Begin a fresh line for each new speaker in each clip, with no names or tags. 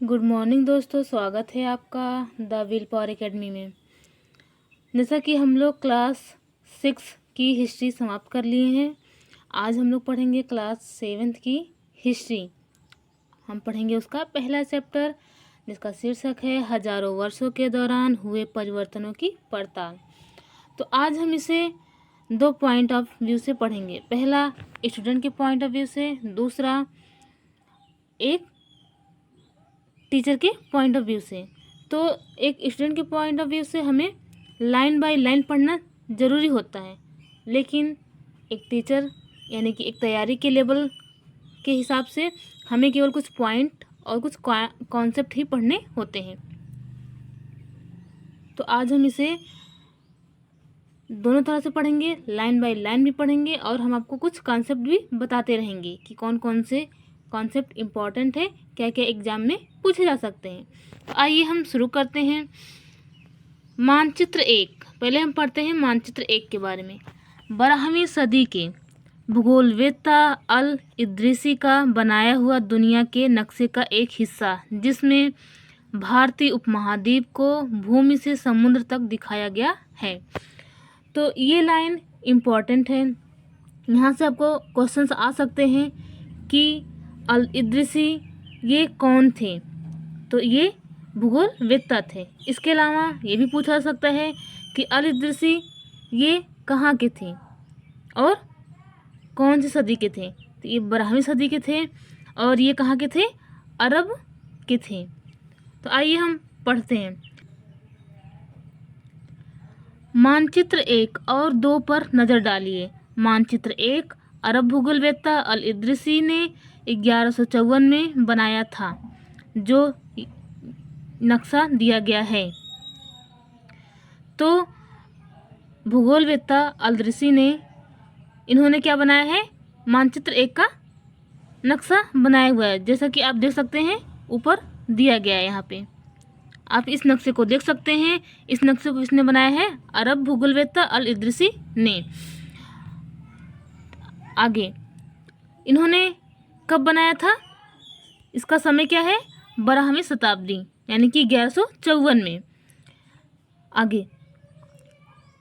Good morning दोस्तों, स्वागत है आपका द विल पावर एकेडमी में। जैसा कि हम लोग क्लास 6 की हिस्ट्री समाप्त कर लिए हैं, आज हम लोग पढ़ेंगे क्लास 7 की हिस्ट्री। हम पढ़ेंगे उसका पहला चैप्टर, जिसका शीर्षक है हजारों वर्षों के दौरान हुए परिवर्तनों की पड़ताल। तो आज हम इसे 2 पॉइंट ऑफ व्यू से पढ़ेंगे। पहला स्टूडेंट के पॉइंट ऑफ व्यू से, दूसरा एक टीचर के पॉइंट ऑफ व्यू से। तो एक स्टूडेंट के पॉइंट ऑफ व्यू से हमें लाइन बाय लाइन पढ़ना ज़रूरी होता है, लेकिन एक टीचर यानी कि एक तैयारी के लेवल के हिसाब से हमें केवल कुछ पॉइंट और कुछ कॉन्सेप्ट ही पढ़ने होते हैं। तो आज हम इसे दोनों तरह से पढ़ेंगे, लाइन बाय लाइन भी पढ़ेंगे और हम आपको कुछ कॉन्सेप्ट भी बताते रहेंगे कि कौन कौन से कॉन्सेप्ट इम्पॉर्टेंट है, क्या क्या एग्जाम में पूछे जा सकते हैं। तो आइए हम शुरू करते हैं। मानचित्र 1, पहले हम पढ़ते हैं मानचित्र 1 के बारे में। 12वीं सदी के भूगोलवेत्ता अल इद्रिसी का बनाया हुआ दुनिया के नक्शे का एक हिस्सा, जिसमें भारतीय उपमहाद्वीप को भूमि से समुद्र तक दिखाया गया है। तो ये लाइन इम्पॉर्टेंट है, यहाँ से आपको क्वेश्चंस आ सकते हैं कि अल इद्रिसी ये कौन थे। तो ये भूगोलवेत्ता थे। इसके अलावा ये भी पूछा जा सकता है कि अल इद्रिसी ये कहाँ के थे और कौन सी सदी के थे। तो ये 12वीं सदी के थे और ये कहाँ के थे, अरब के थे। तो आइए हम पढ़ते हैं। मानचित्र 1 और 2 पर नज़र डालिए। मानचित्र 1 अरब भूगोलवेत्ता अल इद्रिसी ने 1154 में बनाया था, जो नक्शा दिया गया है। तो भूगोलवेत्ता अल इद्रिसी ने इन्होंने क्या बनाया है, मानचित्र 1 का नक्शा बनाया हुआ है। जैसा कि आप देख सकते हैं ऊपर दिया गया है, यहाँ पे आप इस नक्शे को देख सकते हैं। इस नक्शे को किसने बनाया है, अरब भूगोलवेत्ता अल इद्रिसी ने। आगे इन्होंने कब बनाया था, इसका समय क्या है, 12वीं शताब्दी यानी कि 1154 में। आगे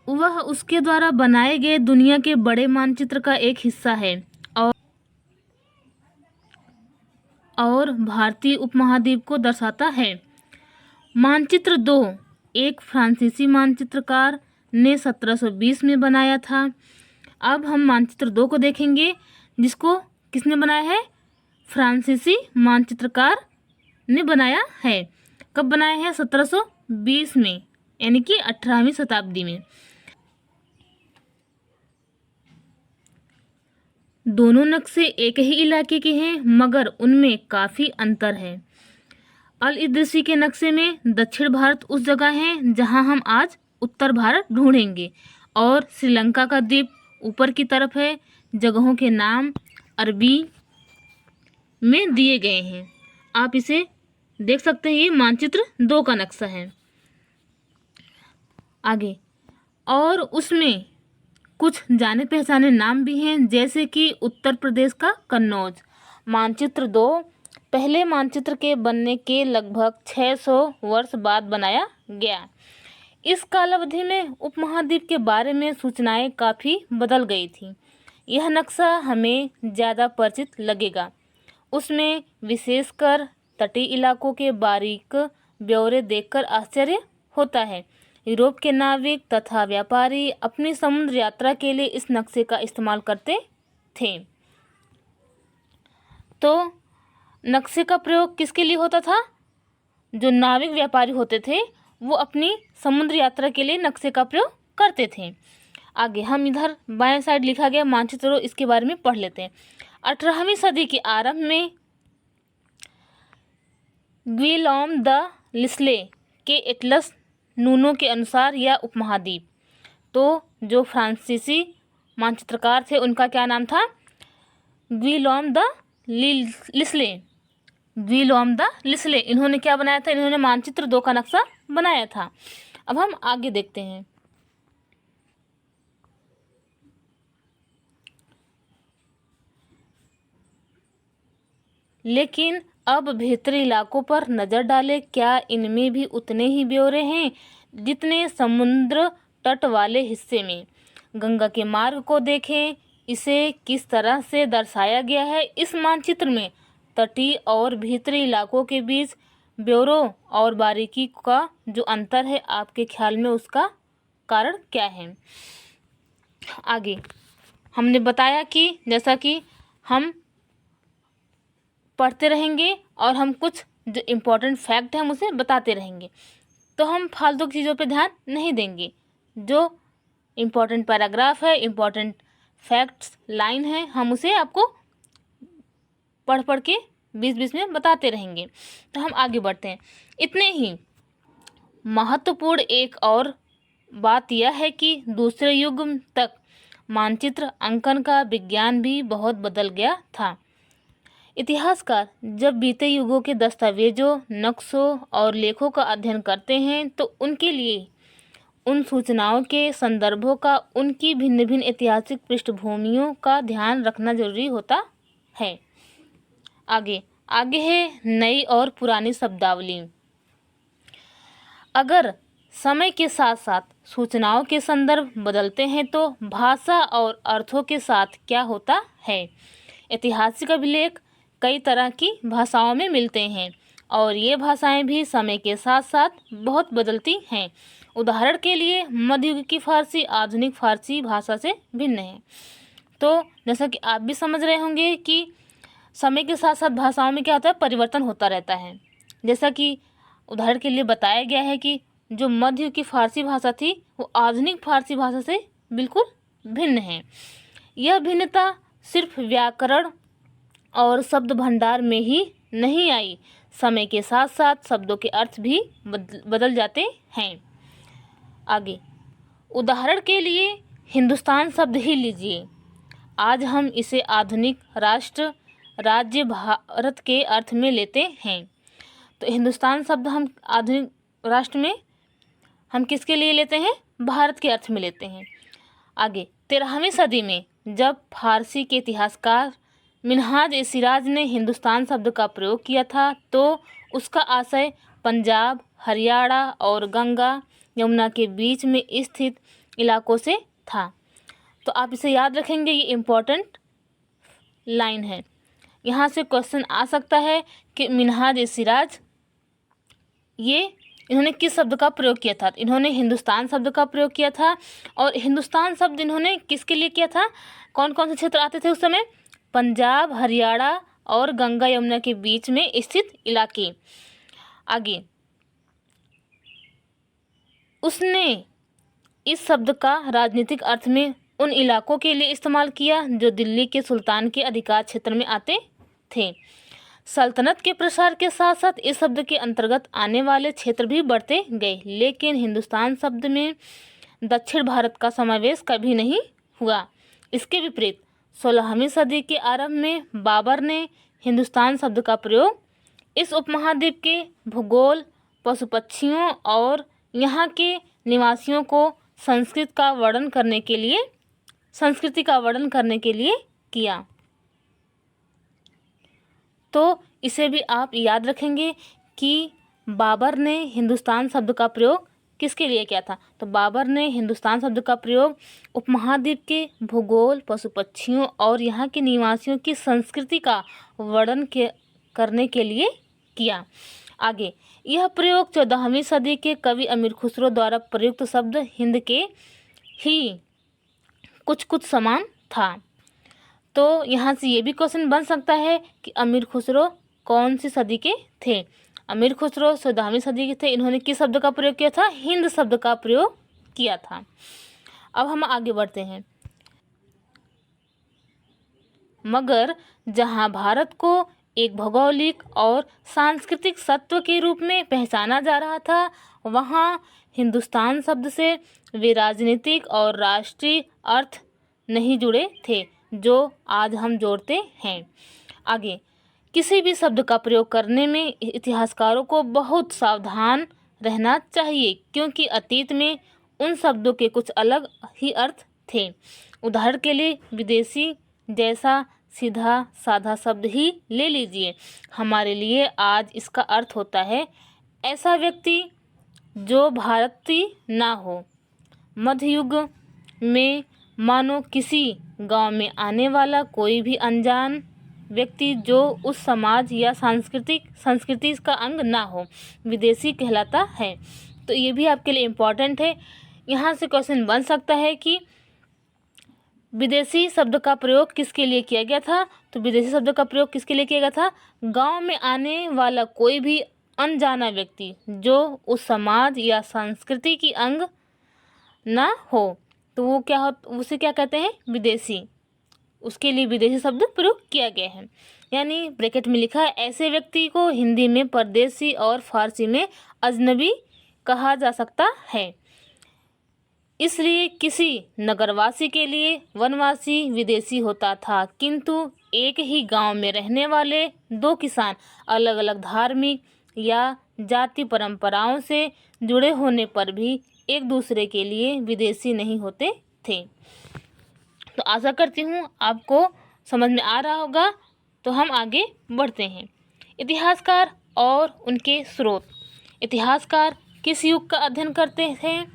वह उसके द्वारा बनाए गए दुनिया के बड़े मानचित्र का एक हिस्सा है और भारतीय उपमहाद्वीप को दर्शाता है। मानचित्र 2 एक फ्रांसीसी मानचित्रकार ने 1720 में बनाया था। अब हम मानचित्र 2 को देखेंगे, जिसको किसने बनाया है, फ्रांसीसी मानचित्रकार ने बनाया है। कब बनाया है, 1720 में यानी कि 18वीं शताब्दी में। दोनों नक्शे एक ही इलाके के हैं, मगर उनमें काफ़ी अंतर है। अल इद्रिसी के नक्शे में दक्षिण भारत उस जगह है जहां हम आज उत्तर भारत ढूंढेंगे, और श्रीलंका का द्वीप ऊपर की तरफ है। जगहों के नाम अरबी में दिए गए हैं। आप इसे देख सकते हैं, ये मानचित्र 2 का नक्शा है। आगे और उसमें कुछ जाने पहचाने नाम भी हैं, जैसे कि उत्तर प्रदेश का कन्नौज। मानचित्र 2 पहले मानचित्र के बनने के लगभग 600 वर्ष बाद बनाया गया। इस कालावधि में उपमहाद्वीप के बारे में सूचनाएं काफ़ी बदल गई थी। यह नक्शा हमें ज़्यादा परिचित लगेगा। उसमें विशेषकर तटीय इलाकों के बारीक ब्यौरे देखकर आश्चर्य होता है। यूरोप के नाविक तथा व्यापारी अपनी समुद्र यात्रा के लिए इस नक्शे का इस्तेमाल करते थे। तो नक्शे का प्रयोग किसके लिए होता था, जो नाविक व्यापारी होते थे वो अपनी समुद्र यात्रा के लिए नक्शे का प्रयोग करते थे। आगे हम इधर बाएं साइड लिखा गया मानचित्र, इसके बारे में पढ़ लेते हैं। 18वीं सदी के आरंभ में गिलॉम द लिस्ले के एटलस नूनो के अनुसार यह उपमहाद्वीप, तो जो फ्रांसीसी मानचित्रकार थे उनका क्या नाम था, गिलॉम द लिस्ले। गिलॉम द लिस्ले इन्होंने क्या बनाया था, इन्होंने मानचित्र 2 का नक्शा बनाया था। अब हम आगे देखते हैं। लेकिन अब भीतरी इलाकों पर नज़र डालें, क्या इनमें भी उतने ही ब्यौरे हैं जितने समुद्र तट वाले हिस्से में? गंगा के मार्ग को देखें, इसे किस तरह से दर्शाया गया है इस मानचित्र में? तटीय और भीतरी इलाकों के बीच ब्यौरों और बारीकी का जो अंतर है, आपके ख्याल में उसका कारण क्या है? आगे हमने बताया कि जैसा कि हम पढ़ते रहेंगे और हम कुछ जो इम्पोर्टेंट फैक्ट है हम उसे बताते रहेंगे, तो हम फालतू की चीज़ों पे ध्यान नहीं देंगे। जो इम्पोर्टेंट पैराग्राफ है, इम्पोर्टेंट फैक्ट्स लाइन है, हम उसे आपको पढ़ पढ़ के बीच में बताते रहेंगे। तो हम आगे बढ़ते हैं। इतने ही महत्वपूर्ण एक और बात यह है कि दूसरे युग तक मानचित्र अंकन का विज्ञान भी बहुत बदल गया था। इतिहासकार जब बीते युगों के दस्तावेजों, नक्शों और लेखों का अध्ययन करते हैं तो उनके लिए उन सूचनाओं के संदर्भों का, उनकी भिन्न भिन्न ऐतिहासिक पृष्ठभूमियों का ध्यान रखना जरूरी होता है। आगे है नई और पुरानी शब्दावली। अगर समय के साथ साथ सूचनाओं के संदर्भ बदलते हैं तो भाषा और अर्थों के साथ क्या होता है? ऐतिहासिक अभिलेख कई तरह की भाषाओं में मिलते हैं और ये भाषाएं भी समय के साथ साथ बहुत बदलती हैं। उदाहरण के लिए मध्ययुग की फारसी आधुनिक फारसी भाषा से भिन्न है। तो जैसा कि आप भी समझ रहे होंगे कि समय के साथ साथ भाषाओं में क्या होता है, परिवर्तन होता रहता है। जैसा कि उदाहरण के लिए बताया गया है कि जो मध्ययुग की फारसी भाषा थी वो आधुनिक फारसी भाषा से बिल्कुल भिन्न है। यह भिन्नता सिर्फ व्याकरण और शब्द भंडार में ही नहीं आई, समय के साथ साथ शब्दों के अर्थ भी बदल जाते हैं। आगे उदाहरण के लिए हिंदुस्तान शब्द ही लीजिए। आज हम इसे आधुनिक राष्ट्र राज्य भारत के अर्थ में लेते हैं। तो हिंदुस्तान शब्द हम आधुनिक राष्ट्र में हम किसके लिए लेते हैं? भारत के अर्थ में लेते हैं। आगे 13वीं सदी में जब फारसी के इतिहासकार मिन्हाज ए सिराज ने हिंदुस्तान शब्द का प्रयोग किया था तो उसका आशय पंजाब, हरियाणा और गंगा यमुना के बीच में स्थित इलाकों से था। तो आप इसे याद रखेंगे, ये इम्पोर्टेंट लाइन है। यहाँ से क्वेश्चन आ सकता है कि मिन्हाज ए सिराज इन्होंने किस शब्द का प्रयोग किया था? इन्होंने हिंदुस्तान शब्द का प्रयोग किया था। और हिंदुस्तान शब्द इन्होंने किसके लिए किया था? कौन कौन से क्षेत्र आते थे उस समय? पंजाब, हरियाणा और गंगा यमुना के बीच में स्थित इलाके। आगे उसने इस शब्द का राजनीतिक अर्थ में उन इलाकों के लिए इस्तेमाल किया जो दिल्ली के सुल्तान के अधिकार क्षेत्र में आते थे। सल्तनत के प्रसार के साथ साथ इस शब्द के अंतर्गत आने वाले क्षेत्र भी बढ़ते गए, लेकिन हिंदुस्तान शब्द में दक्षिण भारत का समावेश कभी नहीं हुआ। इसके विपरीत 16वीं सदी के आरंभ में बाबर ने हिंदुस्तान शब्द का प्रयोग इस उपमहाद्वीप के भूगोल, पशु पक्षियों और यहाँ के निवासियों को संस्कृति का वर्णन करने के लिए किया। तो इसे भी आप याद रखेंगे कि बाबर ने हिंदुस्तान शब्द का प्रयोग किसके लिए किया था? तो बाबर ने हिंदुस्तान शब्द का प्रयोग उपमहाद्वीप के भूगोल, पशु पक्षियों और यहाँ के निवासियों की संस्कृति का वर्णन करने के लिए किया। आगे यह प्रयोग 14वीं सदी के कवि अमीर खुसरो द्वारा प्रयुक्त शब्द हिंद के ही कुछ समान था। तो यहाँ से ये भी क्वेश्चन बन सकता है कि अमीर खुसरो कौन सी सदी के थे? अमीर खुसरो 14वीं सदी के थे। इन्होंने किस शब्द का प्रयोग किया था? हिंद शब्द का प्रयोग किया था। अब हम आगे बढ़ते हैं। मगर जहाँ भारत को एक भौगोलिक और सांस्कृतिक सत्व के रूप में पहचाना जा रहा था, वहाँ हिंदुस्तान शब्द से वे राजनीतिक और राष्ट्रीय अर्थ नहीं जुड़े थे जो आज हम जोड़ते हैं। आगे किसी भी शब्द का प्रयोग करने में इतिहासकारों को बहुत सावधान रहना चाहिए, क्योंकि अतीत में उन शब्दों के कुछ अलग ही अर्थ थे। उदाहरण के लिए विदेशी जैसा सीधा साधा शब्द ही ले लीजिए। हमारे लिए आज इसका अर्थ होता है ऐसा व्यक्ति जो भारतीय ना हो। मध्ययुग में मानो किसी गांव में आने वाला कोई भी अनजान व्यक्ति जो उस समाज या संस्कृति का अंग ना हो, विदेशी कहलाता है। तो ये भी आपके लिए इम्पोर्टेंट है। यहाँ से क्वेश्चन बन सकता है कि विदेशी शब्द का प्रयोग किसके लिए किया गया था। तो विदेशी शब्द का प्रयोग किसके लिए किया गया था? गांव में आने वाला कोई भी अनजाना व्यक्ति जो उस समाज या संस्कृति की अंग ना हो, तो वो क्या हो, उसे क्या कहते हैं? विदेशी। उसके लिए विदेशी शब्द प्रयोग किया गया है। यानी ब्रैकेट में लिखा है ऐसे व्यक्ति को हिंदी में परदेशी और फारसी में अजनबी कहा जा सकता है। इसलिए किसी नगरवासी के लिए वनवासी विदेशी होता था, किंतु एक ही गांव में रहने वाले दो किसान अलग अलग धार्मिक या जाति परंपराओं से जुड़े होने पर भी एक दूसरे के लिए विदेशी नहीं होते थे। तो आशा करती हूँ आपको समझ में आ रहा होगा। तो हम आगे बढ़ते हैं। इतिहासकार और उनके स्रोत। इतिहासकार किस युग का अध्ययन करते हैं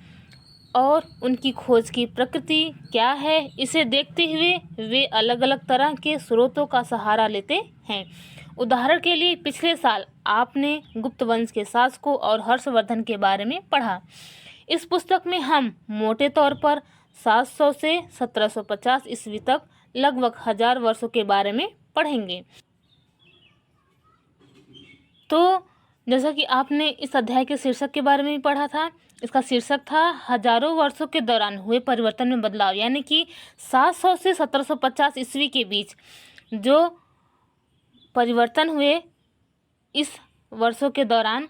और उनकी खोज की प्रकृति क्या है, इसे देखते हुए वे अलग अलग तरह के स्रोतों का सहारा लेते हैं। उदाहरण के लिए पिछले साल आपने गुप्त वंश के शासकों और हर्षवर्धन के बारे में पढ़ा। इस पुस्तक में हम मोटे तौर पर 700 से 1750 ईस्वी तक लगभग 1000 वर्षों के बारे में पढ़ेंगे। तो जैसा कि आपने इस अध्याय के शीर्षक के बारे में भी पढ़ा था, इसका शीर्षक था हजारों वर्षों के दौरान हुए परिवर्तन में बदलाव। यानी कि 700 से 1750 ईस्वी के बीच जो परिवर्तन हुए इस वर्षों के दौरान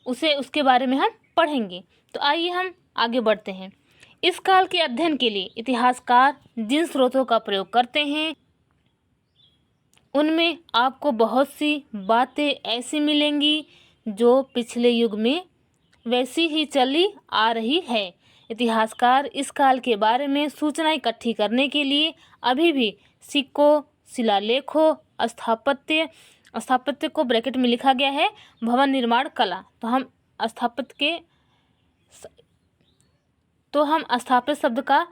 उसके बारे में हम पढ़ेंगे। तो आइए हम आगे बढ़ते हैं। इस काल के अध्ययन के लिए इतिहासकार जिन स्रोतों का प्रयोग करते हैं उनमें आपको बहुत सी बातें ऐसी मिलेंगी जो पिछले युग में वैसी ही चली आ रही है। इतिहासकार इस काल के बारे में सूचना इकट्ठी करने के लिए अभी भी सिक्कों, शिलालेखों, स्थापत्य को ब्रैकेट में लिखा गया है भवन निर्माण कला। तो हम स्थापित शब्द का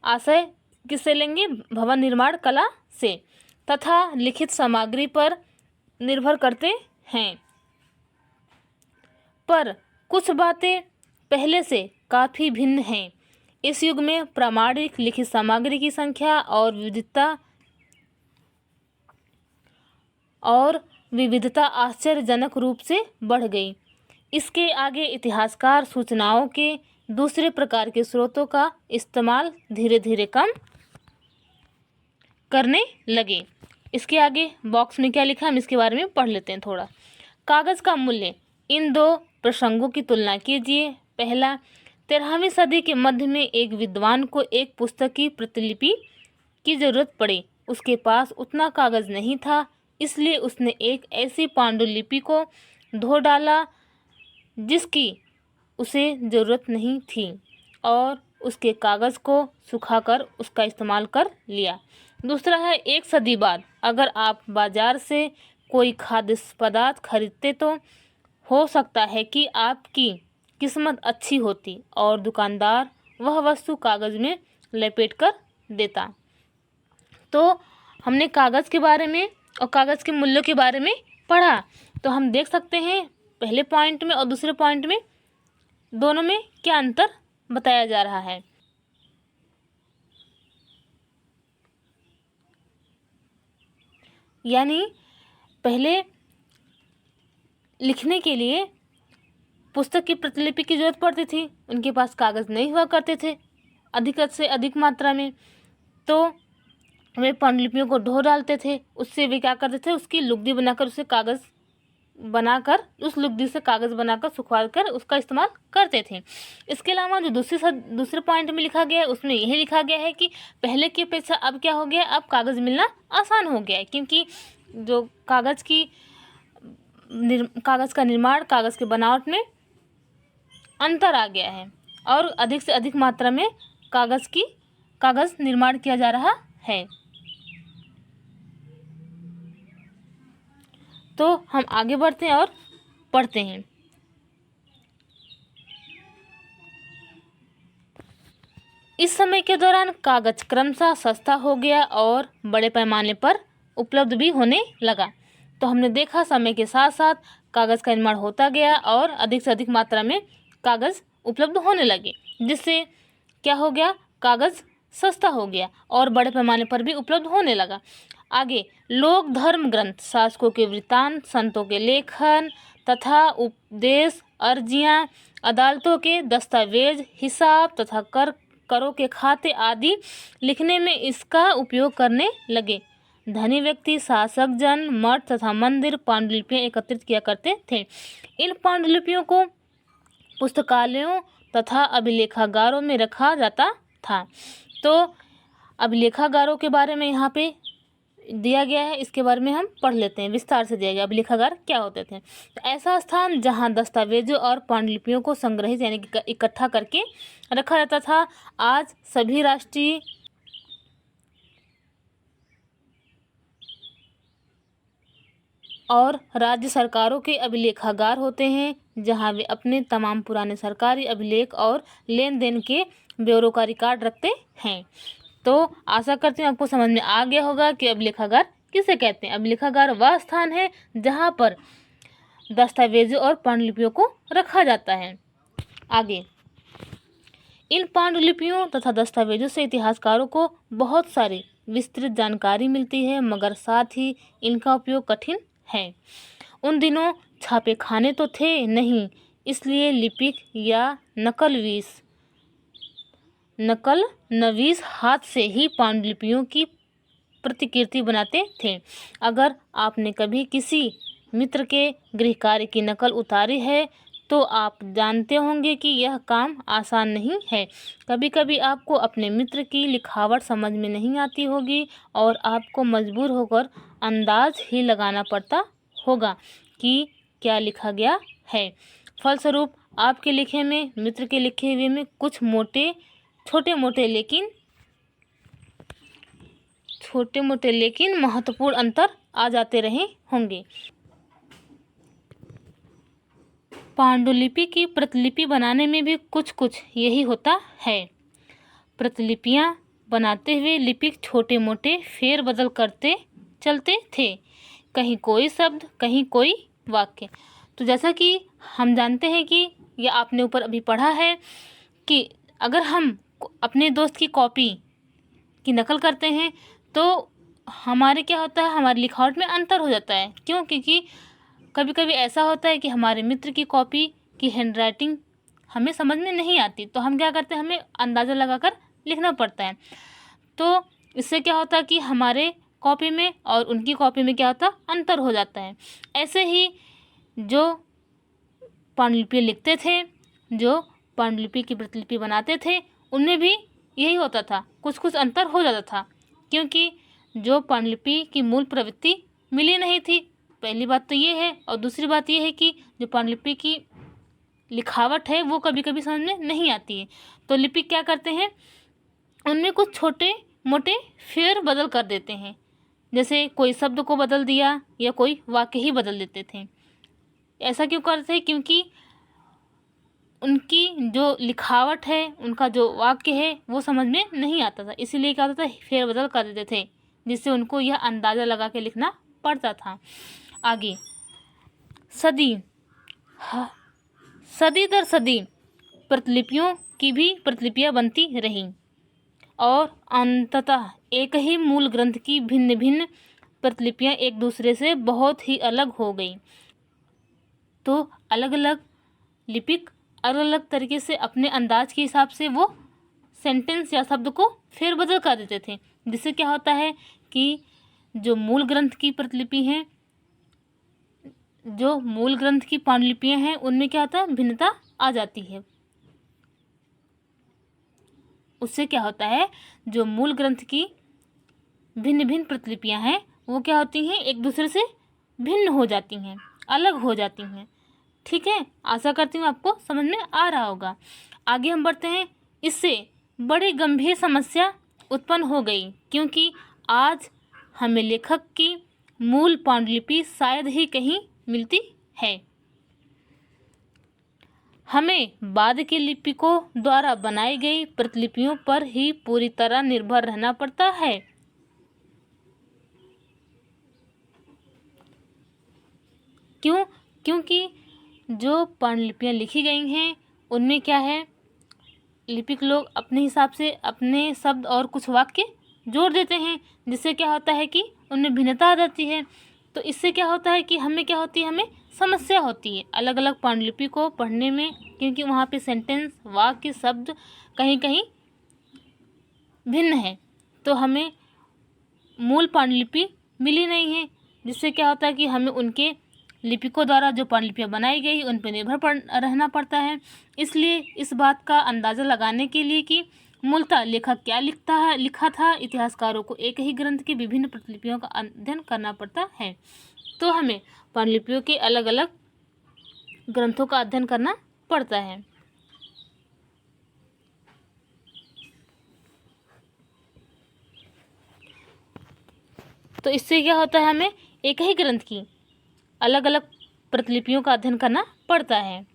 आशय किससे लेंगे? भवन निर्माण कला से। तथा लिखित सामग्री पर निर्भर करते हैं। पर कुछ बातें पहले से काफ़ी भिन्न हैं। इस युग में प्रामाणिक लिखित सामग्री की संख्या और विविधता आश्चर्यजनक रूप से बढ़ गई। इसके आगे इतिहासकार सूचनाओं के दूसरे प्रकार के स्रोतों का इस्तेमाल धीरे धीरे कम करने लगे। इसके आगे बॉक्स में क्या लिखा है हम इसके बारे में पढ़ लेते हैं थोड़ा। कागज़ का मूल्य। इन दो प्रसंगों की तुलना कीजिए। पहला, 13वीं सदी के मध्य में एक विद्वान को एक पुस्तक की प्रतिलिपि की जरूरत पड़ी। उसके पास उतना कागज़ नहीं था, इसलिए उसने एक ऐसी पांडुलिपि को धो डाला जिसकी उसे ज़रूरत नहीं थी और उसके कागज़ को सुखाकर उसका इस्तेमाल कर लिया। दूसरा है, एक सदी बाद अगर आप बाज़ार से कोई खाद्य पदार्थ खरीदते तो हो सकता है कि आपकी किस्मत अच्छी होती और दुकानदार वह वस्तु कागज़ में लपेट कर देता। तो हमने कागज़ के बारे में और कागज़ के मूल्यों के बारे में पढ़ा। तो हम देख सकते हैं पहले पॉइंट में और दूसरे पॉइंट में दोनों में क्या अंतर बताया जा रहा है। यानी पहले लिखने के लिए पुस्तक की प्रतिलिपि की जरूरत पड़ती थी, उनके पास कागज़ नहीं हुआ करते थे अधिक से अधिक मात्रा में, तो वे पांडुलिपियों को ढो डालते थे। उससे वे क्या करते थे, उसकी लुगदी बनाकर उसे कागज़ बनाकर उस लुगदी से कागज़ बनाकर सुखवा कर उसका इस्तेमाल करते थे। इसके अलावा जो दूसरे पॉइंट में लिखा गया है उसमें यही लिखा गया है कि पहले की अपेक्षा अब क्या हो गया, अब कागज़ मिलना आसान हो गया है, क्योंकि जो कागज़ का निर्माण, कागज़ के बनावट में अंतर आ गया है और अधिक से अधिक मात्रा में कागज़ निर्माण किया जा रहा है। तो हम आगे बढ़ते हैं और पढ़ते हैं। इस समय के दौरान कागज क्रमशः सस्ता हो गया और बड़े पैमाने पर उपलब्ध भी होने लगा। तो हमने देखा समय के साथ साथ कागज का निर्माण होता गया और अधिक से अधिक मात्रा में कागज उपलब्ध होने लगे, जिससे क्या हो गया, कागज सस्ता हो गया और बड़े पैमाने पर भी उपलब्ध होने लगा। आगे लोक धर्म ग्रंथ, शासकों के वृत्तांत, संतों के लेखन तथा उपदेश, अर्जियां, अदालतों के दस्तावेज, हिसाब तथा करों के खाते आदि लिखने में इसका उपयोग करने लगे। धनी व्यक्ति, शासक जन, मठ तथा मंदिर पांडुलिपियां एकत्रित किया करते थे। इन पांडुलिपियों को पुस्तकालयों तथा अभिलेखागारों में रखा जाता था। तो अभिलेखागारों के बारे में यहाँ पे दिया गया है, इसके बारे में हम पढ़ लेते हैं, विस्तार से दिया गया। अभिलेखागार क्या होते थे? तो ऐसा स्थान जहाँ दस्तावेजों और पांडुलिपियों को संग्रहित यानी कि इकट्ठा करके रखा जाता था। आज सभी राष्ट्रीय और राज्य सरकारों के अभिलेखागार होते हैं, जहां वे अपने तमाम पुराने सरकारी अभिलेख और लेन देन के ब्यौरों का रिकॉर्ड रखते हैं। तो आशा करती हूँ आपको समझ में आ गया होगा कि अभिलेखागार किसे कहते हैं। अभिलेखागार वह स्थान है जहां पर दस्तावेजों और पांडुलिपियों को रखा जाता है। आगे इन पांडुलिपियों तथा दस्तावेजों से इतिहासकारों को बहुत सारी विस्तृत जानकारी मिलती है, मगर साथ ही इनका उपयोग कठिन है। उन दिनों छापे खाने तो थे नहीं, इसलिए लिपिक या नकल नवीस हाथ से ही पांडुलिपियों की प्रतिकृति बनाते थे। अगर आपने कभी किसी मित्र के गृह कार्य की नकल उतारी है तो आप जानते होंगे कि यह काम आसान नहीं है। कभी कभी आपको अपने मित्र की लिखावट समझ में नहीं आती होगी और आपको मजबूर होकर अंदाज ही लगाना पड़ता होगा कि क्या लिखा गया है। फलस्वरूप आपके लिखे में मित्र के लिखे हुए में कुछ छोटे मोटे लेकिन महत्वपूर्ण अंतर आ जाते रहे होंगे। पांडुलिपि की प्रतिलिपि बनाने में भी कुछ यही होता है। प्रतिलिपियां बनाते हुए लिपिक छोटे मोटे फेर बदल करते चलते थे, कहीं कोई शब्द कहीं कोई वाक्य। तो जैसा कि हम जानते हैं कि या आपने ऊपर अभी पढ़ा है कि अगर हम अपने दोस्त की कॉपी की नकल करते हैं तो हमारे क्या होता है, हमारी लिखावट में अंतर हो जाता है। क्यों? क्योंकि कभी कभी ऐसा होता है कि हमारे मित्र की कॉपी की हैंडराइटिंग हमें समझ में नहीं आती, तो हम क्या करते हैं, हमें अंदाज़ा लगाकर लिखना पड़ता है। तो इससे क्या होता है कि हमारे कॉपी में और उनकी कॉपी में क्या होता है, अंतर हो जाता है। ऐसे ही जो पांडुलिपि लिखते थे, जो पांडुलिपि की प्रतिलिपि बनाते थे, उनमें भी यही होता था, कुछ अंतर हो जाता था, क्योंकि जो पांडुलिपि की मूल प्रवृत्ति मिली नहीं थी। पहली बात तो ये है, और दूसरी बात ये है कि जो पांडुलिपि की लिखावट है वो कभी कभी समझ में नहीं आती है। तो लिपिक क्या करते हैं, उनमें कुछ छोटे मोटे फेर बदल कर देते हैं, जैसे कोई शब्द को बदल दिया या कोई वाक्य ही बदल देते थे। ऐसा क्यों करते हैं? क्योंकि उनकी जो लिखावट है, उनका जो वाक्य है वो समझ में नहीं आता था, इसीलिए क्या होता था, फेर बदल कर देते थे, जिससे उनको यह अंदाज़ा लगा के लिखना पड़ता था। आगे सदी दर सदी प्रतिलिपियों की भी प्रतिलिपियां बनती रहीं और अंततः एक ही मूल ग्रंथ की भिन्न भिन्न प्रतिलिपियां एक दूसरे से बहुत ही अलग हो गई। तो अलग अलग लिपिक अलग अलग तरीके से अपने अंदाज के हिसाब से वो सेंटेंस या शब्द को फेरबदल कर देते थे, जिससे क्या होता है कि जो मूल ग्रंथ की प्रतिलिपि हैं, जो मूल ग्रंथ की पांडुलिपियां हैं, उनमें क्या होता है, भिन्नता आ जाती है। उससे क्या होता है, जो मूल ग्रंथ की भिन्न भिन्न प्रतिलिपियां हैं वो क्या होती हैं, एक दूसरे से भिन्न हो जाती हैं, अलग हो जाती हैं। ठीक है, आशा करती हूँ आपको समझ में आ रहा होगा। आगे हम बढ़ते हैं। इससे बड़ी गंभीर समस्या उत्पन्न हो गई, क्योंकि आज हमें लेखक की मूल पांडुलिपि शायद ही कहीं मिलती है। हमें बाद के लिपिकों द्वारा बनाई गई प्रतिलिपियों पर ही पूरी तरह निर्भर रहना पड़ता है। क्यों? क्योंकि जो पांडुलिपियाँ लिखी गई हैं उनमें क्या है, लिपिक लोग अपने हिसाब से अपने शब्द और कुछ वाक्य जोड़ देते हैं, जिससे क्या होता है कि उनमें भिन्नता आ जाती है। तो इससे क्या होता है कि हमें क्या होती है, हमें समस्या होती है अलग अलग पांडुलिपि को पढ़ने में, क्योंकि वहाँ पे सेंटेंस, वाक्य, शब्द कहीं कहीं भिन्न है। तो हमें मूल पांडुलिपि मिली नहीं है, जिससे क्या होता है कि हमें उनके लिपिकों द्वारा जो पांडुलिपियाँ बनाई गई उन पर निर्भर रहना पड़ता है। इसलिए इस बात का अंदाज़ा लगाने के लिए कि मूलतः लेखक क्या लिखा था, इतिहासकारों को एक ही ग्रंथ की विभिन्न प्रतिलिपियों का अध्ययन करना पड़ता है। तो हमें पांडुलिपियों के अलग अलग ग्रंथों का अध्ययन करना पड़ता है। तो इससे क्या होता है, हमें एक ही ग्रंथ की अलग अलग प्रतिलिपियों का अध्ययन करना पड़ता है।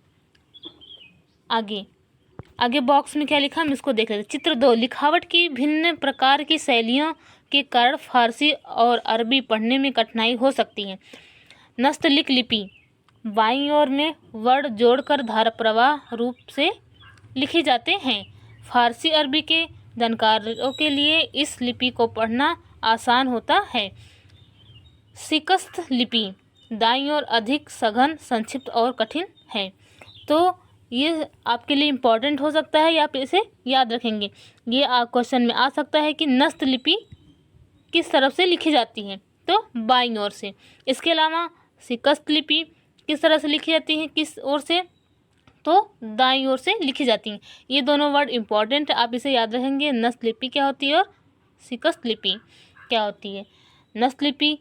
आगे बॉक्स में क्या लिखा हम इसको देख लेते हैं। चित्र 2, लिखावट की भिन्न प्रकार की शैलियों के कारण फारसी और अरबी पढ़ने में कठिनाई हो सकती है। नस्तलिक लिपि बाईं ओर में वर्ण जोड़कर धारा प्रवाह रूप से लिखे जाते हैं। फारसी अरबी के जानकारों के लिए इस लिपि को पढ़ना आसान होता है। शिकस्त लिपि दाईं ओर अधिक सघन, संक्षिप्त और कठिन है। तो ये आपके लिए इम्पोर्टेंट हो सकता है, या आप इसे याद रखेंगे। ये क्वेश्चन में आ सकता है कि नस्त लिपि किस तरफ से लिखी जाती है, तो बाईं ओर से। इसके अलावा शिकस्त लिपि किस तरह से लिखी जाती है, किस ओर से, तो दाईं ओर से लिखी जाती हैं। ये दोनों वर्ड इम्पॉर्टेंट, आप इसे याद रखेंगे। नस्त लिपि क्या होती है और शिकस्त लिपि क्या होती है। नस्त लिपि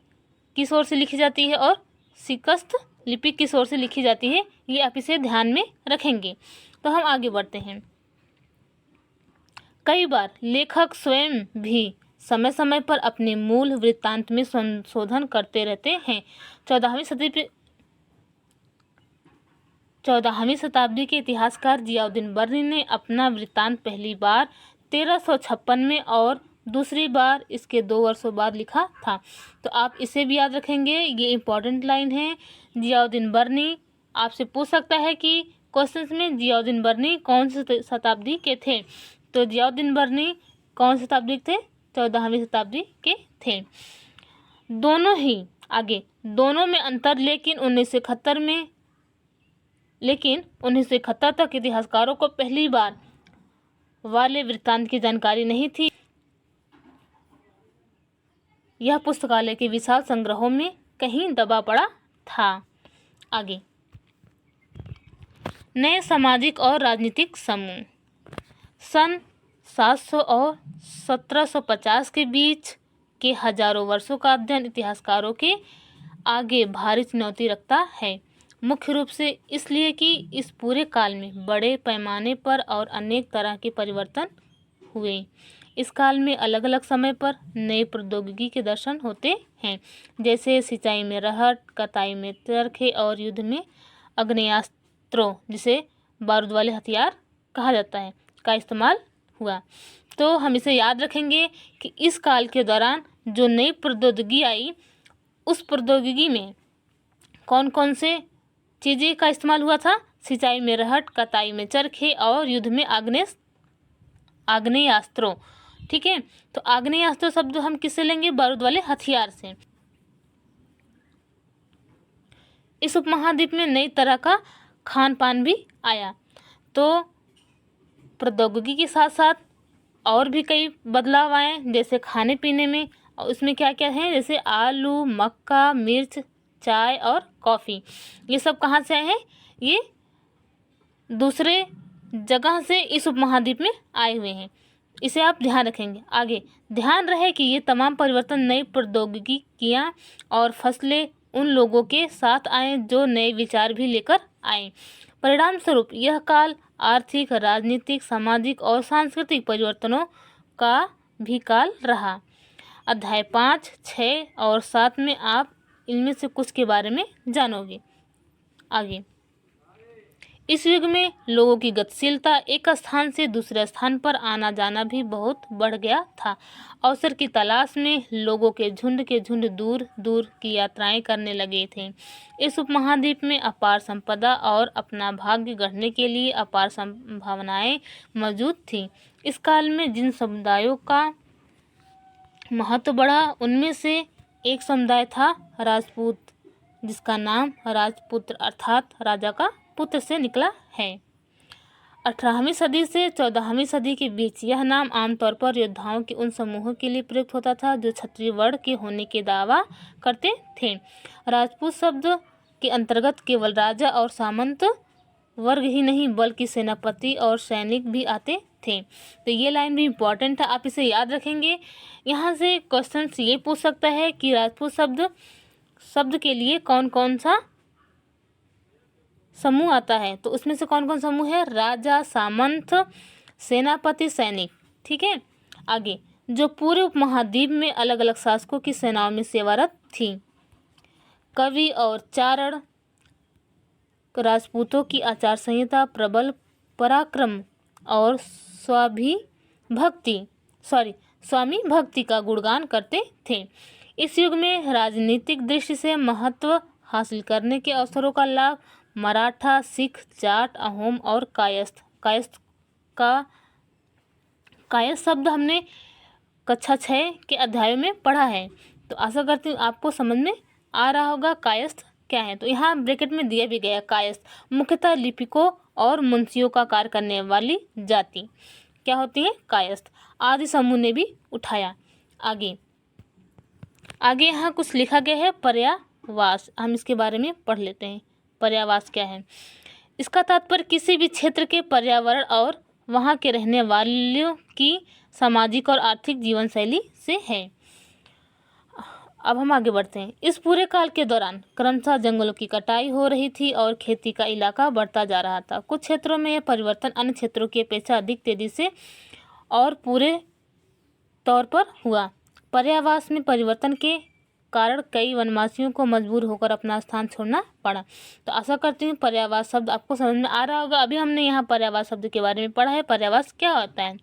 किस ओर से लिखी जाती है और शिकस्त लिपि किस ओर से लिखी जाती है, ये आप इसे ध्यान में रखेंगे। तो हम आगे बढ़ते हैं। कई बार लेखक स्वयं भी समय समय पर अपने मूल वृत्तांत में संशोधन करते रहते हैं। 14वीं शताब्दी के इतिहासकार जियाउद्दीन बर्नी ने अपना वृत्तांत पहली बार 1356 में और दूसरी बार इसके 2 वर्षों बाद लिखा था। तो आप इसे भी याद रखेंगे, ये इम्पॉर्टेंट लाइन है। जियाउद्दीन बर्नी आपसे पूछ सकता है कि क्वेश्चंस में जियाउद्दीन बर्नी कौन सी शताब्दी के थे। तो जियाउद्दीन बर्नी कौन सी शताब्दी के थे, 14वीं शताब्दी के थे। दोनों में अंतर, लेकिन 1971 तक इतिहासकारों को पहली बार वाले वृत्तांत की जानकारी नहीं थी। यह पुस्तकालय के विशाल संग्रहों में कहीं दबा पड़ा था। आगे, नए सामाजिक और राजनीतिक समूह। सन 700 और 1750 के बीच के हजारों वर्षों का अध्ययन इतिहासकारों के आगे भारी चुनौती रखता है। मुख्य रूप से इसलिए कि इस पूरे काल में बड़े पैमाने पर और अनेक तरह के परिवर्तन हुए। इस काल में अलग अलग समय पर नए प्रौद्योगिकी के दर्शन होते हैं, जैसे सिंचाई में रहट, कताई में चरखे और युद्ध में आग्नेयास्त्रों, जिसे बारूद वाले हथियार कहा जाता है, का इस्तेमाल हुआ। तो हम इसे याद रखेंगे कि इस काल के दौरान जो नई प्रौद्योगिकी आई, उस प्रौद्योगिकी में कौन कौन से चीज़ें का इस्तेमाल हुआ था। सिंचाई में रहट, कताई में चरखे और युद्ध में आग्नेयास्त्रों। ठीक है, तो आग्नेयास्त्र शब्द हम किससे लेंगे, बारूद वाले हथियार से। इस उपमहाद्वीप में नई तरह का खान पान भी आया। तो प्रौद्योगिकी के साथ साथ और भी कई बदलाव आए, जैसे खाने पीने में। और उसमें क्या क्या है, जैसे आलू, मक्का, मिर्च, चाय और कॉफ़ी। ये सब कहाँ से आए हैं, ये दूसरे जगह से इस उपमहाद्वीप में आए हुए हैं। इसे आप ध्यान रखेंगे। आगे, ध्यान रहे कि ये तमाम परिवर्तन नई प्रौद्योगिकियाँ और फसलें उन लोगों के साथ आए जो नए विचार भी लेकर आए। परिणाम स्वरूप यह काल आर्थिक, राजनीतिक, सामाजिक और सांस्कृतिक परिवर्तनों का भी काल रहा। अध्याय 5, 6 और 7 में आप इनमें से कुछ के बारे में जानोगे। आगे, इस युग में लोगों की गतिशीलता, एक स्थान से दूसरे स्थान पर आना जाना भी बहुत बढ़ गया था। अवसर की तलाश में लोगों के झुंड दूर दूर की यात्राएं करने लगे थे। इस उपमहाद्वीप में अपार संपदा और अपना भाग्य गढ़ने के लिए अपार संभावनाएं मौजूद थीं। इस काल में जिन समुदायों का महत्व बढ़ा, उनमें से एक समुदाय था राजपूत, जिसका नाम राजपुत्र अर्थात राजा का पुत्र से निकला है। 18वीं सदी से 14वीं सदी के बीच यह नाम आमतौर पर योद्धाओं के उन समूहों के लिए प्रयुक्त होता था जो क्षत्रिय वर्ण के होने के दावा करते थे। राजपूत शब्द के अंतर्गत केवल राजा और सामंत वर्ग ही नहीं बल्कि सेनापति और सैनिक भी आते थे। तो ये लाइन भी इम्पोर्टेंट है, आप इसे याद रखेंगे। यहाँ से क्वेश्चन ये पूछ सकता है कि राजपूत शब्द के लिए कौन कौन सा समूह आता है, तो उसमें से कौन कौन समूह है? राजा, सामंत, सेनापति, सैनिक। ठीक है। आगे, जो पूरे उपमहाद्वीप में अलग अलग शासकों की सेनाओं में सेवारत थी। कवि और चारण राजपूतों की आचार संहिता, प्रबल पराक्रम और स्वामी भक्ति का गुणगान करते थे। इस युग में राजनीतिक दृष्टि से महत्व हासिल करने के अवसरों का लाभ मराठा, सिख, जाट, अहोम और कायस्थ शब्द हमने कक्षा 6 के अध्यायों में पढ़ा है। तो आशा करती हूँ आपको समझ में आ रहा होगा कायस्थ क्या है। तो यहाँ ब्रैकेट में दिया भी गया, कायस्थ मुख्यतः लिपिकों और मुंशियों का कार्य करने वाली जाति क्या होती है? कायस्थ। आदि समूह ने भी उठाया। आगे यहाँ कुछ लिखा गया है, पर्यावास। हम इसके बारे में पढ़ लेते हैं। पर्यावास क्या है? इसका तात्पर्य किसी भी क्षेत्र के पर्यावरण और वहाँ के रहने वालों की सामाजिक और आर्थिक जीवन शैली से है। अब हम आगे बढ़ते हैं। इस पूरे काल के दौरान क्रमशः जंगलों की कटाई हो रही थी और खेती का इलाका बढ़ता जा रहा था। कुछ क्षेत्रों में यह परिवर्तन अन्य क्षेत्रों की अपेक्षा अधिक तेजी से और पूरे तौर पर हुआ। पर्यावास में परिवर्तन के कारण कई वनवासियों को मजबूर होकर अपना स्थान छोड़ना पड़ा। तो आशा करती हूँ पर्यावास शब्द आपको समझ में आ रहा होगा। अभी हमने यहाँ पर्यावास शब्द के बारे में पढ़ा है। पर्यावास क्या होता है?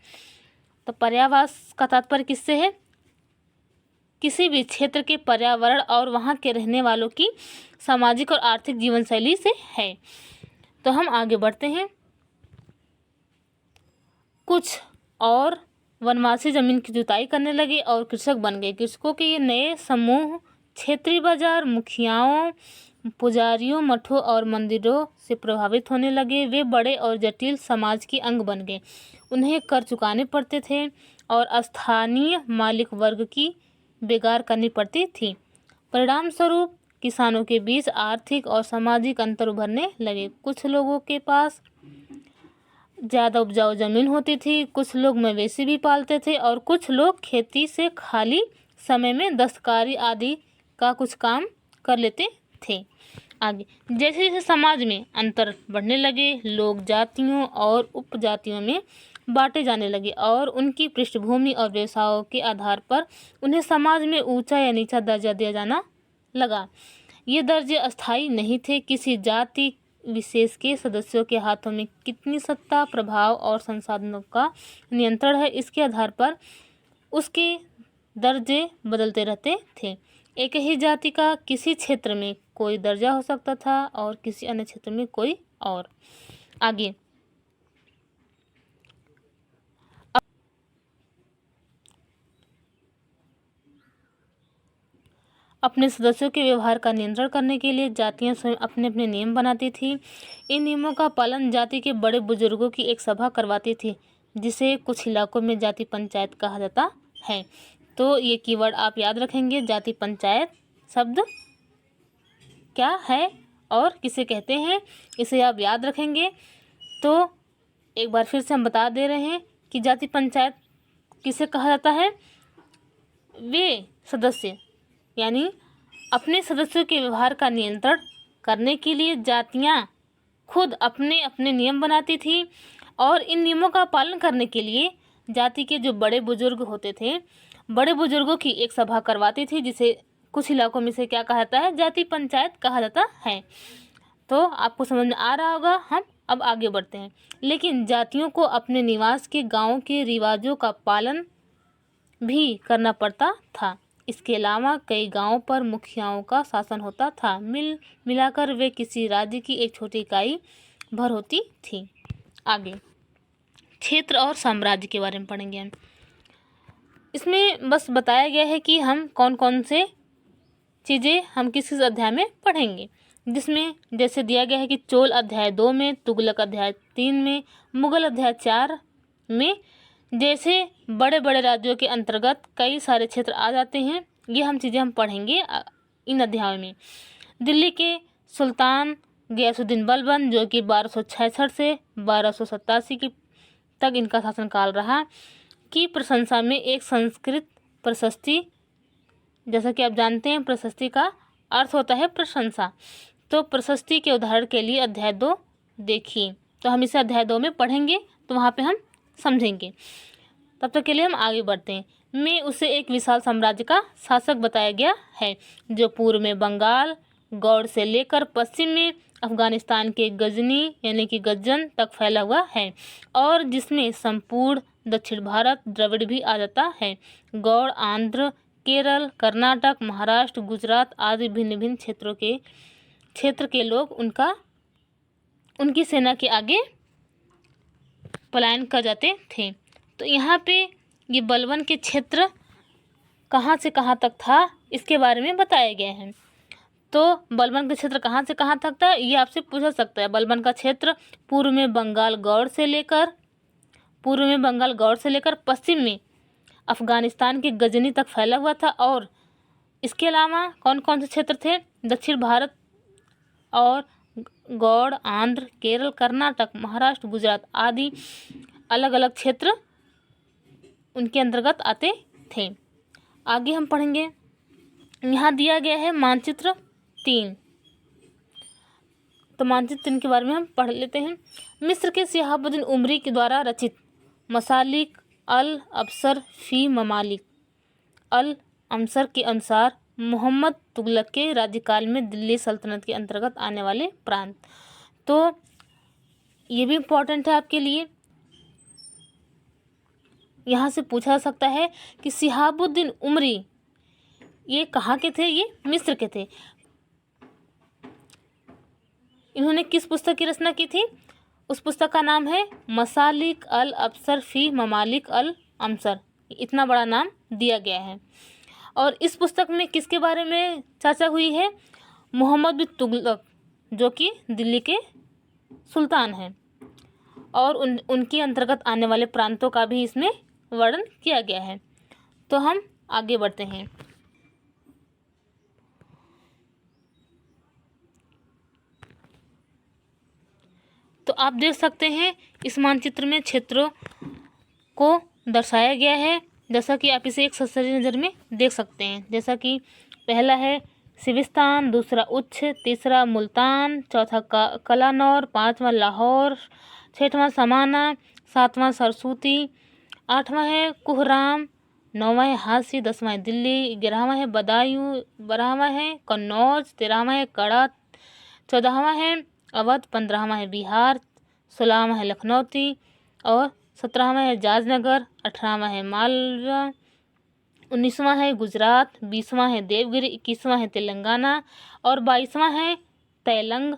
तो पर्यावास का तात्पर्य किससे है? किसी भी क्षेत्र के पर्यावरण और वहाँ के रहने वालों की सामाजिक और आर्थिक जीवन शैली से है। तो हम आगे बढ़ते हैं। कुछ और वनवासी जमीन की जुताई करने लगे और कृषक बन गए। कृषकों के ये नए समूह क्षेत्रीय बाजार, मुखियाओं, पुजारियों, मठों और मंदिरों से प्रभावित होने लगे। वे बड़े और जटिल समाज के अंग बन गए। उन्हें कर चुकाने पड़ते थे और स्थानीय मालिक वर्ग की बेगार करनी पड़ती थी। परिणाम स्वरूप किसानों के बीच आर्थिक और सामाजिक अंतर उभरने लगे। कुछ लोगों के पास ज़्यादा उपजाऊ जमीन होती थी, कुछ लोग मवेशी भी पालते थे और कुछ लोग खेती से खाली समय में दस्तकारी आदि का कुछ काम कर लेते थे। आगे, जैसे जैसे समाज में अंतर बढ़ने लगे, लोग जातियों और उपजातियों में बांटे जाने लगे और उनकी पृष्ठभूमि और व्यवसायों के आधार पर उन्हें समाज में ऊंचा या नीचा दर्जा दिया जाना लगा। ये दर्जे अस्थायी नहीं थे। किसी जाति विशेष के सदस्यों के हाथों में कितनी सत्ता, प्रभाव और संसाधनों का नियंत्रण है, इसके आधार पर उसके दर्जे बदलते रहते थे। एक ही जाति का किसी क्षेत्र में कोई दर्जा हो सकता था और किसी अन्य क्षेत्र में कोई और। आगे, अपने सदस्यों के व्यवहार का नियंत्रण करने के लिए जातियां स्वयं अपने अपने नियम बनाती थी। इन नियमों का पालन जाति के बड़े बुजुर्गों की एक सभा करवाती थी, जिसे कुछ इलाकों में जाति पंचायत कहा जाता है। तो ये कीवर्ड आप याद रखेंगे। जाति पंचायत शब्द क्या है और किसे कहते हैं, इसे आप याद रखेंगे। तो एक बार फिर से हम बता दे रहे हैं कि जाति पंचायत किसे कहा जाता है? वे सदस्य यानी अपने सदस्यों के व्यवहार का नियंत्रण करने के लिए जातियां खुद अपने अपने नियम बनाती थी और इन नियमों का पालन करने के लिए जाति के जो बड़े बुजुर्ग होते थे, बड़े बुजुर्गों की एक सभा करवाती थी, जिसे कुछ इलाकों में इसे क्या कहा जाता है, जाति पंचायत कहा जाता है। तो आपको समझ में आ रहा होगा। हम अब आगे बढ़ते हैं। लेकिन जातियों को अपने निवास के गांव के रिवाजों का पालन भी करना पड़ता था। इसके अलावा कई गांवों पर मुखियाओं का शासन होता था। मिलाकर वे किसी राज्य की एक छोटी इकाई भर होती थी। आगे क्षेत्र और साम्राज्य के बारे में पढ़ेंगे हम। इसमें बस बताया गया है कि हम कौन कौन से चीज़ें हम किस किस अध्याय में पढ़ेंगे, जिसमें जैसे दिया गया है कि चोल अध्याय 2 में, तुगलक अध्याय 3 में, मुगल अध्याय 4 में। जैसे बड़े बड़े राज्यों के अंतर्गत कई सारे क्षेत्र आ जाते हैं, ये हम चीज़ें हम पढ़ेंगे इन अध्यायों में। दिल्ली के सुल्तान गयासुद्दीन बलबन, जो कि 1266 से 1287 की तक इनका शासनकाल रहा, की प्रशंसा में एक संस्कृत प्रशस्ति, जैसा कि आप जानते हैं प्रशस्ति का अर्थ होता है प्रशंसा, तो प्रशस्ति के उदाहरण के लिए अध्याय 2 देखिए। तो हम इसे अध्याय 2 में पढ़ेंगे, तो वहाँ पे हम समझेंगे। तब तक के लिए हम आगे बढ़ते हैं। में उसे एक विशाल साम्राज्य का शासक बताया गया है, जो पूर्व में बंगाल गौड़ से लेकर पश्चिम में अफगानिस्तान के गजनी यानी कि गज्जन तक फैला हुआ है, और जिसमें संपूर्ण दक्षिण भारत द्रविड़ भी आ जाता है। गौड़ आंध्र, केरल, कर्नाटक, महाराष्ट्र, गुजरात आदि भिन्न भिन्न क्षेत्र के लोग उनकी सेना के आगे पलायन कर जाते थे। तो यहाँ पे ये बलबन के क्षेत्र कहाँ से कहाँ तक था, इसके बारे में बताया गया है। तो बलबन का क्षेत्र कहाँ से कहाँ तक था, ये आपसे पूछा सकता है। बलबन का क्षेत्र पूर्व में बंगाल गौड़ से लेकर पश्चिम में अफगानिस्तान के गजनी तक फैला हुआ था, और इसके अलावा कौन कौन से क्षेत्र थे, दक्षिण भारत और गौड़, आंध्र, केरल, कर्नाटक, महाराष्ट्र, गुजरात आदि अलग अलग क्षेत्र उनके अंतर्गत आते थे। आगे हम पढ़ेंगे। यहाँ दिया गया है मानचित्र 3। तो मानचित्र 3 के बारे में हम पढ़ लेते हैं। मिस्र के शिहाबुद्दीन उमरी के द्वारा रचित मसालिक अल अबसर फी ममालिक अल अमसर के अनुसार मोहम्मद तुगलक के राज्यकाल में दिल्ली सल्तनत के अंतर्गत आने वाले प्रांत। तो ये भी इम्पोर्टेंट है आपके लिए। यहाँ से पूछा जा सकता है कि शिहाबुद्दीन उमरी ये कहाँ के थे, ये मिस्र के थे। इन्होंने किस पुस्तक की रचना की थी? उस पुस्तक का नाम है मसालिक अल अबसर फी ममालिक अल अमसर। इतना बड़ा नाम दिया गया है। और इस पुस्तक में किसके बारे में चर्चा हुई है? मोहम्मद बिन तुगलक, जो कि दिल्ली के सुल्तान हैं, और उनके अंतर्गत आने वाले प्रांतों का भी इसमें वर्णन किया गया है। तो हम आगे बढ़ते हैं। तो आप देख सकते हैं इस मानचित्र में क्षेत्रों को दर्शाया गया है, जैसा कि आप इसे एक सरसरी नज़र में देख सकते हैं। जैसा कि पहला है सिविस्तान, दूसरा उच्छ, तीसरा मुल्तान, चौथा कलानौर, पाँचवा लाहौर, छठवां समाना, सातवां सरसूती, आठवां है कुहराम, नौवां है हासी, 10वां है दिल्ली, 11वां है बदायूं, 12वां है कन्नौज, 13वां है कड़ा, 14वां है अवध, 15वां है बिहार, 16वां है लखनौती, और 17वां है जाजनगर, 18वां है मालवा, 19वां है गुजरात, 20वां है देवगिरी, 21वां है तेलंगाना, और 22वां है तैलंग,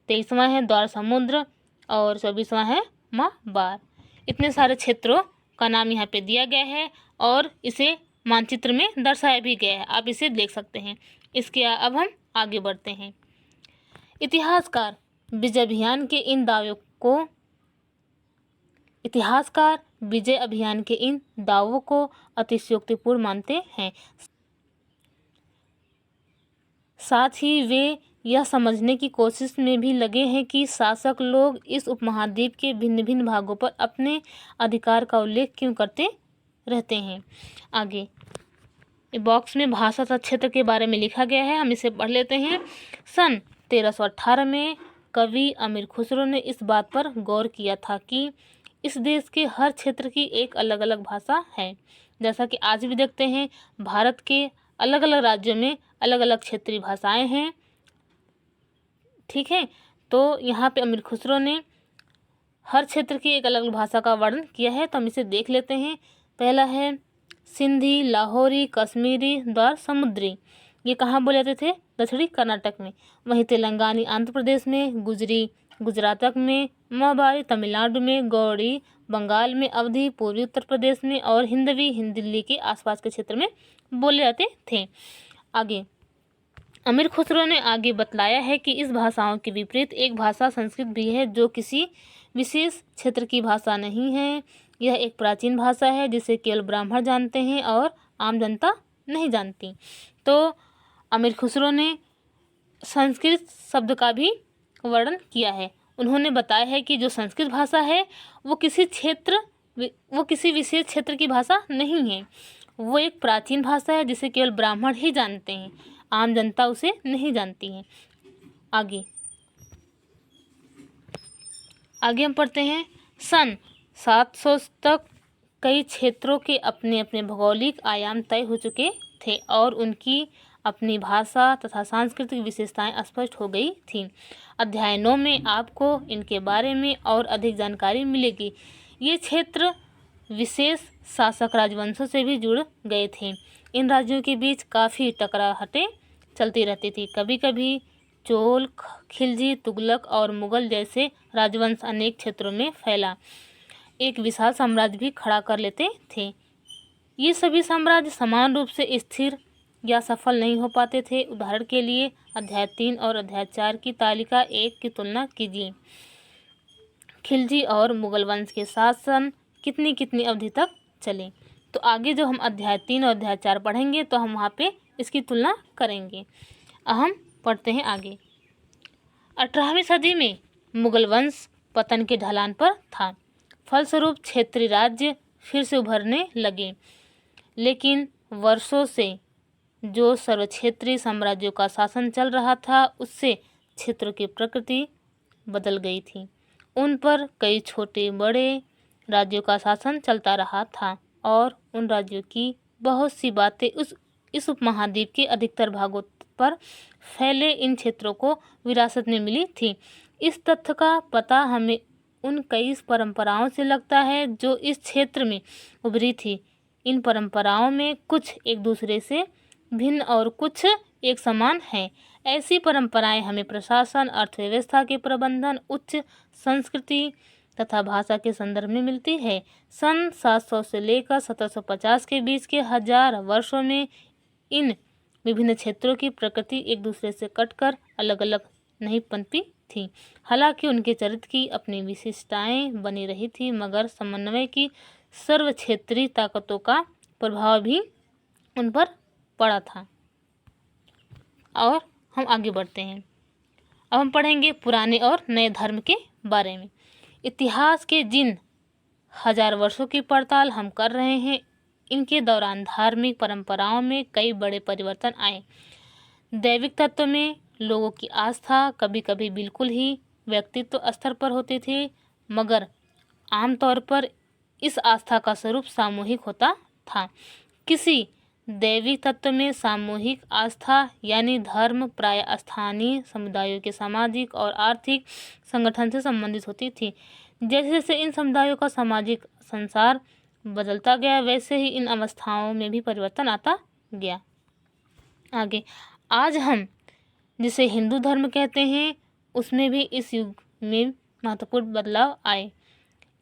23वां है द्वार समुद्र, और 24वां है माबार। इतने सारे क्षेत्रों का नाम यहाँ पे दिया गया है, और इसे मानचित्र में दर्शाया भी गया है। आप इसे देख सकते हैं। इसके अब हम आगे बढ़ते हैं। इतिहासकार विजय अभियान के इन दावों को अतिशयोक्तिपूर्ण मानते हैं। साथ ही वे यह समझने की कोशिश में भी लगे हैं कि शासक लोग इस उपमहाद्वीप के भिन्न भिन्न भागों पर अपने अधिकार का उल्लेख क्यों करते रहते हैं। आगे बॉक्स में भाषा तथा क्षेत्र के बारे में लिखा गया है, हम इसे पढ़ लेते हैं। सन 1318 में कवि अमीर खुसरो ने इस बात पर गौर किया था कि इस देश के हर क्षेत्र की एक अलग अलग भाषा है। जैसा कि आज भी देखते हैं, भारत के अलग अलग राज्यों में अलग अलग क्षेत्रीय भाषाएं हैं। ठीक है, तो यहाँ पे अमीर खुसरो ने हर क्षेत्र की एक अलग भाषा का वर्णन किया है, तो हम इसे देख लेते हैं। पहला है सिंधी, लाहौरी, कश्मीरी, द्वार समुद्री। ये कहाँ बोले जाते थे? दक्षिणी कर्नाटक में। वहीं तेलंगानी आंध्र प्रदेश में, गुजरी गुजरात में, महाबारी तमिलनाडु में, गौड़ी बंगाल में, अवधी पूर्वी उत्तर प्रदेश में और हिंदवी दिल्ली के आसपास के क्षेत्र में बोले जाते थे। आगे अमीर खुसरो ने आगे बतलाया है कि इस भाषाओं के विपरीत एक भाषा संस्कृत भी है, जो किसी विशेष क्षेत्र की भाषा नहीं है। यह एक प्राचीन भाषा है जिसे केवल ब्राह्मण जानते हैं और आम जनता नहीं जानती। तो अमीर खुसरो ने संस्कृत शब्द का भी वर्णन किया है। उन्होंने बताया है कि जो संस्कृत भाषा है वो किसी विशेष क्षेत्र की भाषा नहीं है। वो एक प्राचीन भाषा है जिसे केवल ब्राह्मण ही जानते हैं, आम जनता उसे नहीं जानती है। आगे हम पढ़ते हैं। सन 700 तक कई क्षेत्रों के अपने अपने भौगोलिक आयाम तय हो चुके थे और उनकी अपनी भाषा तथा सांस्कृतिक विशेषताएं स्पष्ट हो गई थीं। अध्याय 9 में आपको इनके बारे में और अधिक जानकारी मिलेगी। ये क्षेत्र विशेष शासक राजवंशों से भी जुड़ गए थे। इन राज्यों के बीच काफ़ी टकराहटें चलती रहती थी। कभी कभी चोल, खिलजी, तुगलक और मुगल जैसे राजवंश अनेक क्षेत्रों में फैला एक विशाल साम्राज्य भी खड़ा कर लेते थे। ये सभी साम्राज्य समान रूप से स्थिर या सफल नहीं हो पाते थे। उदाहरण के लिए अध्याय 3 और अध्याय 4 की तालिका 1 की तुलना कीजिए। खिलजी और मुगल वंश के शासन कितनी अवधि तक चले। तो आगे जो हम अध्याय 3 और अध्याय 4 पढ़ेंगे तो हम वहाँ पे इसकी तुलना करेंगे। हम पढ़ते हैं आगे। 18वीं सदी में मुगल वंश पतन के ढलान पर था। फलस्वरूप क्षेत्रीय राज्य फिर से उभरने लगे, लेकिन वर्षों से जो सर्वक्षेत्रीय साम्राज्यों का शासन चल रहा था उससे क्षेत्रों की प्रकृति बदल गई थी। उन पर कई छोटे बड़े राज्यों का शासन चलता रहा था और उन राज्यों की बहुत सी बातें इस उपमहाद्वीप के अधिकतर भागों पर फैले इन क्षेत्रों को विरासत में मिली थी। इस तथ्य का पता हमें उन कई परंपराओं से लगता है जो इस क्षेत्र में उभरी थी। इन परंपराओं में कुछ एक दूसरे से भिन्न और कुछ एक समान हैं। ऐसी परंपराएं हमें प्रशासन, अर्थव्यवस्था के प्रबंधन, उच्च संस्कृति तथा भाषा के संदर्भ में मिलती है। सन 700 से लेकर 1750 के बीच के 1000 वर्षों में इन विभिन्न क्षेत्रों की प्रकृति एक दूसरे से कटकर अलग अलग नहीं पनपी थी। हालांकि उनके चरित्र की अपनी विशेषताएं बनी रही थी, मगर समन्वय की सर्व क्षेत्रीय ताकतों का प्रभाव भी उन पर पड़ा था। और हम आगे बढ़ते हैं। अब हम पढ़ेंगे पुराने और नए धर्म के बारे में। इतिहास के जिन 1000 वर्षों की पड़ताल हम कर रहे हैं, इनके दौरान धार्मिक परंपराओं में कई बड़े परिवर्तन आए। दैविक तत्व में लोगों की आस्था कभी कभी बिल्कुल ही व्यक्तित्व स्तर पर होती थी, मगर आमतौर पर इस आस्था का स्वरूप सामूहिक होता था। किसी दैविक तत्व में सामूहिक आस्था यानी धर्म प्रायः स्थानीय समुदायों के सामाजिक और आर्थिक संगठन से संबंधित होती थी। जैसे जैसे इन समुदायों का सामाजिक संसार बदलता गया, वैसे ही इन अवस्थाओं में भी परिवर्तन आता गया। आगे आज हम जिसे हिंदू धर्म कहते हैं, उसमें भी इस युग में महत्वपूर्ण बदलाव आए।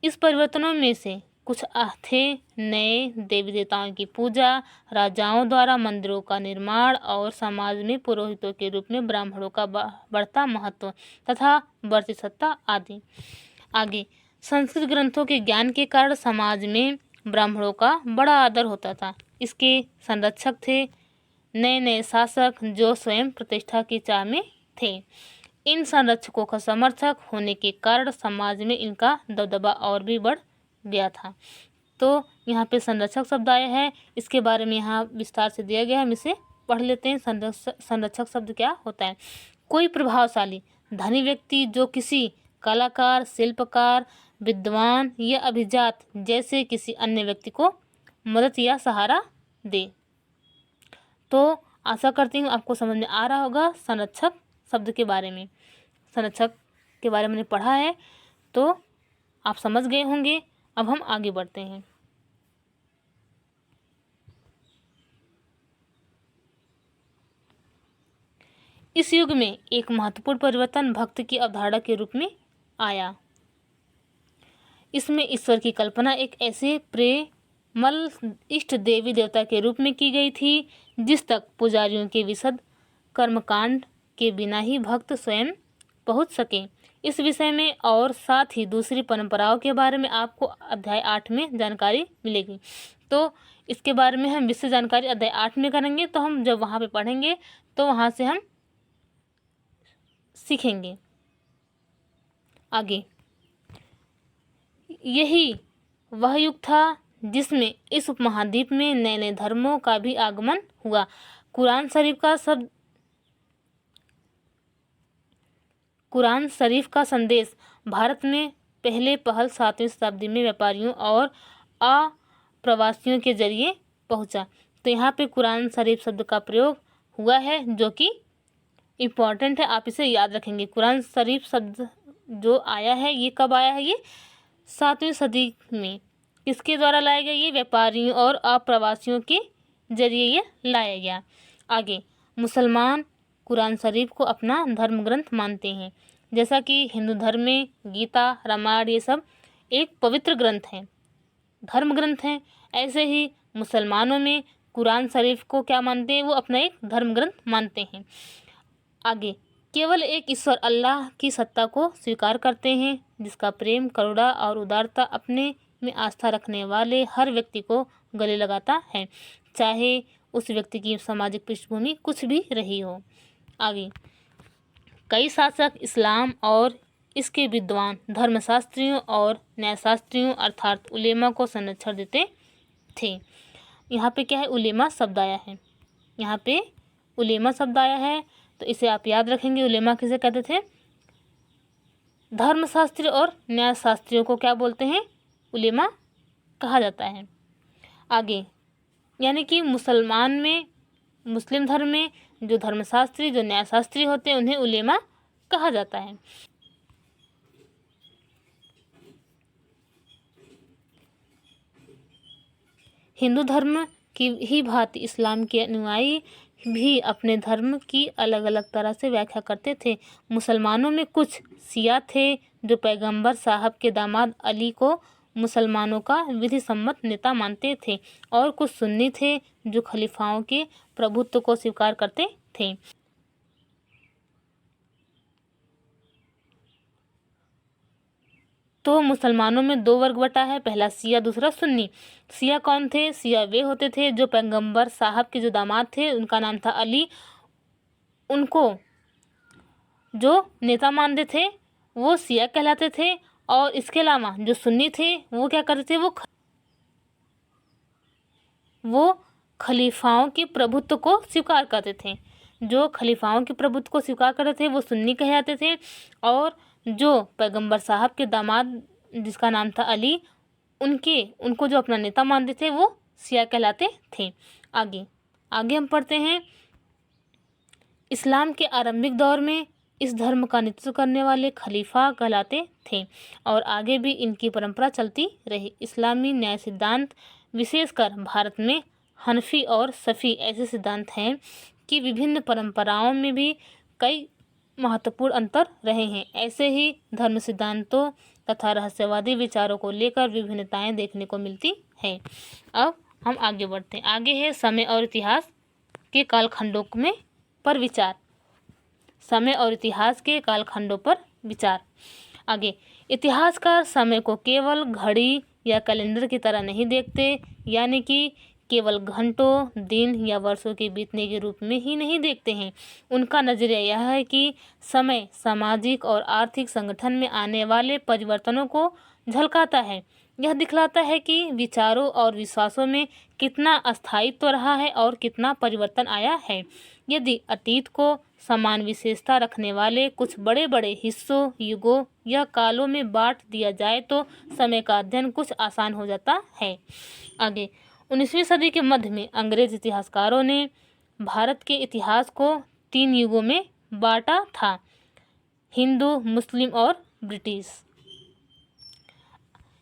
इस परिवर्तनों में से कुछ थे नए देवी देवताओं की पूजा, राजाओं द्वारा मंदिरों का निर्माण और समाज में पुरोहितों के रूप में ब्राह्मणों का बढ़ता महत्व तथा बढ़ती सत्ता आदि। आगे संस्कृत ग्रंथों के ज्ञान के कारण समाज में ब्राह्मणों का बड़ा आदर होता था। इसके संरक्षक थे नए शासक जो स्वयं प्रतिष्ठा की चाह में थे। इन संरक्षकों का समर्थक होने के कारण समाज में इनका दबदबा और भी बढ़ गया था। तो यहाँ पे संरक्षक शब्द आया है, इसके बारे में यहाँ विस्तार से दिया गया है, हम इसे पढ़ लेते हैं। संरक्षक शब्द क्या होता है? कोई प्रभावशाली धनी व्यक्ति जो किसी कलाकार, शिल्पकार, विद्वान या अभिजात जैसे किसी अन्य व्यक्ति को मदद या सहारा दे। तो आशा करती हूँ आपको समझ में आ रहा होगा संरक्षक शब्द के बारे में। संरक्षक के बारे में हमने पढ़ा है तो आप समझ गए होंगे। अब हम आगे बढ़ते हैं। इस युग में एक महत्वपूर्ण परिवर्तन भक्त की अवधारणा के रूप में आया। इसमें ईश्वर की कल्पना एक ऐसे प्रेमल इष्ट देवी देवता के रूप में की गई थी जिस तक पुजारियों के विशद कर्मकांड के बिना ही भक्त स्वयं पहुंच सके। इस विषय में और साथ ही दूसरी परंपराओं के बारे में आपको अध्याय 8 में जानकारी मिलेगी। तो इसके बारे में हम विस्तृत जानकारी अध्याय 8 में करेंगे। तो हम जब वहाँ पे पढ़ेंगे तो वहाँ से हम सीखेंगे आगे। यही वह युग था जिसमें इस उपमहाद्वीप में नए नए धर्मों का भी आगमन हुआ। कुरान शरीफ का संदेश भारत में पहले पहल 7वीं शताब्दी में व्यापारियों और अप्रवासियों के जरिए पहुंचा। तो यहाँ पे कुरान शरीफ शब्द का प्रयोग हुआ है जो कि इम्पॉर्टेंट है, आप इसे याद रखेंगे। कुरान शरीफ शब्द जो आया है ये कब आया है? ये 7वीं सदी में। किसके द्वारा लाया गया? ये व्यापारियों और अप्रवासियों के जरिए ये लाया गया। आगे, मुसलमान कुरान शरीफ को अपना धर्म ग्रंथ मानते हैं। जैसा कि हिंदू धर्म में गीता, रामायण ये सब एक पवित्र ग्रंथ है, धर्म ग्रंथ हैं। ऐसे ही मुसलमानों में कुरान शरीफ को क्या मानते हैं? वो अपना एक धर्म ग्रंथ मानते हैं। आगे, केवल एक ईश्वर अल्लाह की सत्ता को स्वीकार करते हैं जिसका प्रेम, करुणा और उदारता अपने में आस्था रखने वाले हर व्यक्ति को गले लगाता है, चाहे उस व्यक्ति की सामाजिक पृष्ठभूमि कुछ भी रही हो। आगे, कई शासक इस्लाम और इसके विद्वान धर्मशास्त्रियों और न्यायशास्त्रियों अर्थात उलेमा को संरक्षण देते थे। यहाँ पे क्या है? उलेमा शब्द आया है। यहाँ पे उलेमा शब्द आया है तो इसे आप याद रखेंगे। उलेमा किसे कहते थे? धर्मशास्त्री और न्यायशास्त्रियों को क्या बोलते हैं? उलेमा कहा जाता है। आगे, यानी कि मुस्लिम धर्म में जो धर्मशास्त्री, जो न्यायशास्त्री होते हैं उन्हें उलेमा कहा जाता है। हिंदू धर्म की ही भांति इस्लाम के अनुयायी भी अपने धर्म की अलग अलग तरह से व्याख्या करते थे। मुसलमानों में कुछ शिया थे जो पैगंबर साहब के दामाद अली को मुसलमानों का विधि सम्मत नेता मानते थे और कुछ सुन्नी थे जो खलीफाओं के प्रभुत्व को स्वीकार करते थे। तो मुसलमानों में 2 वर्ग बटा है, पहला शिया, दूसरा सुन्नी। शिया कौन थे? शिया वे होते थे जो पैगंबर साहब के जो दामाद थे, उनका नाम था अली, उनको जो नेता मानते थे वो शिया कहलाते थे। और इसके अलावा जो सुन्नी थे वो क्या करते थे? वो खलीफाओं के प्रभुत्व को स्वीकार करते थे। जो खलीफाओं के प्रभुत्व को स्वीकार करते थे वो सुन्नी कहलाते थे और जो पैगंबर साहब के दामाद जिसका नाम था अली, उनको जो अपना नेता मानते थे वो शिया कहलाते थे। आगे हम पढ़ते हैं। इस्लाम के आरंभिक दौर में इस धर्म का नेतृत्व करने वाले खलीफा कहलाते थे और आगे भी इनकी परंपरा चलती रही। इस्लामी न्याय सिद्धांत, विशेषकर भारत में हनफी और सफ़ी ऐसे सिद्धांत हैं कि विभिन्न परंपराओं में भी कई महत्वपूर्ण अंतर रहे हैं। ऐसे ही धर्म सिद्धांतों तथा रहस्यवादी विचारों को लेकर विभिन्नताएं देखने को मिलती है। अब हम आगे बढ़ते हैं। आगे है समय और इतिहास के कालखंडों में पर विचार। समय और इतिहास के कालखंडों पर विचार। आगे, इतिहासकार समय को केवल घड़ी या कैलेंडर की तरह नहीं देखते, यानी कि केवल घंटों, दिन या वर्षों के बीतने के रूप में ही नहीं देखते हैं। उनका नजरिया यह है कि समय सामाजिक और आर्थिक संगठन में आने वाले परिवर्तनों को झलकाता है। यह दिखलाता है कि विचारों और विश्वासों में कितना अस्थायित्व रहा है और कितना परिवर्तन आया है। यदि अतीत को समान विशेषता रखने वाले कुछ बड़े बड़े हिस्सों, युगों या कालों में बांट दिया जाए तो समय का अध्ययन कुछ आसान हो जाता है। आगे, 19वीं सदी के मध्य में अंग्रेज इतिहासकारों ने भारत के इतिहास को 3 युगों में बांटा था, हिंदू, मुस्लिम और ब्रिटिश।